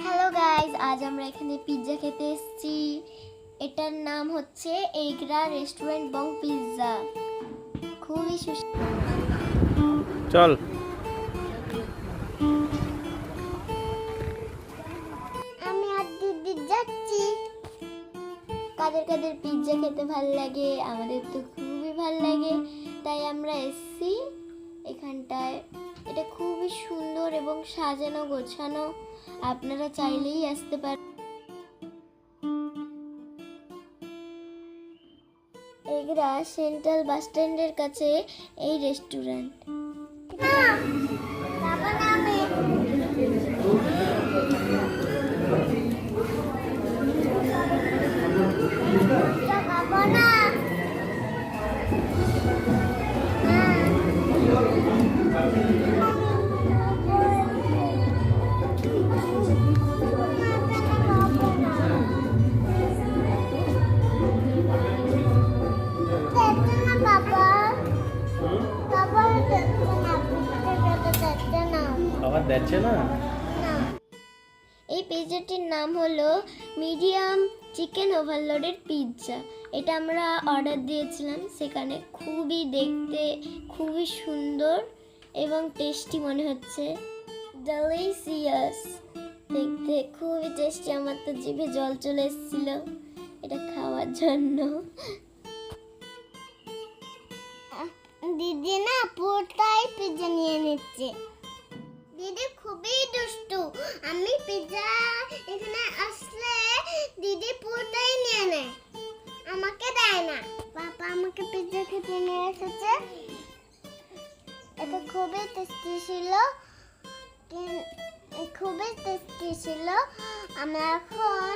Hello guys, আজ আমরা এখানে পিৎজা খেতে এসেছি। এটার নাম হচ্ছে এগরা রেস্টুরেন্ট বং পিৎজা। খুবই সুস্বাদু। চল আমি আর দিদি যাচ্ছি। কাদের কাদের পিৎজা খেতে ভালো লাগে? আমাদের তো খুবই ভালো লাগে, তাই আমরা এসেছি এখানটায়। এটা খুবই সুন্দর এবং সাজানো গোছানো। আপনারা চাইলেই আসতে পারেন। এগরা সেন্ট্রাল বাস স্ট্যান্ডের কাছে এই রেস্টুরেন্ট। খাবার দিচ্ছে না। এই পিৎজাটির নাম হলো মিডিয়াম চিকেন ওভারলোডেড পিৎজা। এটা আমরা অর্ডার দিয়েছিলাম, সেখানে খুবই দেখতে খুবই সুন্দর এবং টেস্টি মনে হচ্ছে। ডেলিশিয়াস, দেখতে খুবই টেস্টি। আমার তো জিভে জল চলে এসেছিল এটা খাওয়ার জন্য। দিদি না পুরোটাই পিৎজা নিয়ে নিচ্ছে। দিদি খুবই দুষ্টু। আমি পিৎজা এখানে আসলে দিদি পুরোটাই নিয়ে নেয়, আমাকে দেয় না। বাবা আমাকে পিৎজা খেতে নিয়ে এসেছে। এটা খুবই টেস্টি ছিল, খুবই টেস্টি ছিল। আমরা এখন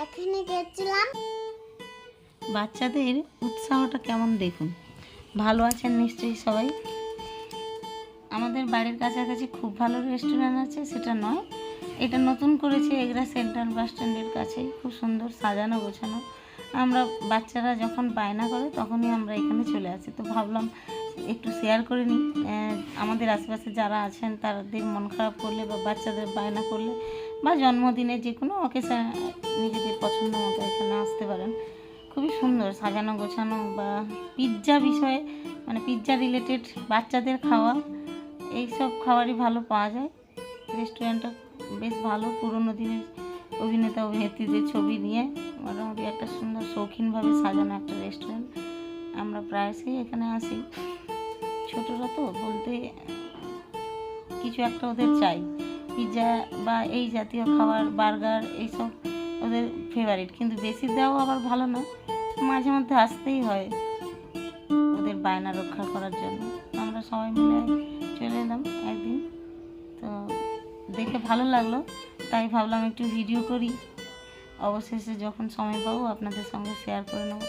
এখানে গেছিলাম। বাচ্চাদের উৎসাহটা কেমন দেখুন। ভালো আছেন নিশ্চয়ই সবাই। আমাদের বাড়ির কাছাকাছি খুব ভালো রেস্টুরেন্ট আছে সেটা নয়, এটা নতুন করেছে এগরা সেন্ট্রাল বাস স্ট্যান্ডের কাছেই। খুব সুন্দর সাজানো গোছানো। আমরা বাচ্চারা যখন বায়না করে তখনই আমরা এখানে চলে আসি। তো ভাবলাম একটু শেয়ার করে নিই। আমাদের আশেপাশে যারা আছেন তাদের মন খারাপ করলে বা বাচ্চাদের বায়না করলে বা জন্মদিনে যে কোনো অকেশন নিজেদের পছন্দ মতো এখানে আসতে পারেন। খুবই সুন্দর সাজানো গোছানো। বা পিৎজা বিষয়ে মানে পিৎজা রিলেটেড বাচ্চাদের খাওয়া এইসব খাবারই ভালো পাওয়া যায়। রেস্টুরেন্টটা বেশ ভালো, পুরোনো দিনের অভিনেতা অভিনেত্রীদের ছবি নিয়ে মোটামুটি একটা সুন্দর শৌখিনভাবে সাজানো একটা রেস্টুরেন্ট। আমরা প্রায়শই এখানে আসি। ছোটরা তো বলতে কিছু একটা ওদের চাই, পিৎজা বা এই জাতীয় খাবার, বার্গার এইসব ওদের ফেভারিট। কিন্তু বেশি দেওয়া আবার ভালো না, মাঝে মধ্যে আসতেই হয় ওদের বায়না রক্ষা করার জন্য। আমরা সবাই মিলে চলে এলাম একদিন, তো দেখে ভালো লাগলো, তাই ভাবলাম একটু ভিডিও করি। অবশেষে যখন সময় পাবো আপনাদের সঙ্গে শেয়ার করে নেব।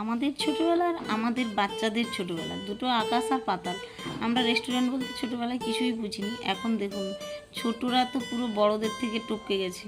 আমাদের ছোটোবেলার আমাদের বাচ্চাদের ছোটোবেলা দুটো আকাশ আর পাতাল। আমরা রেস্টুরেন্ট বলতে ছোটোবেলায় কিছুই বুঝিনি। এখন দেখুন ছোটরা তো পুরো বড়দের থেকে টপকে গেছে।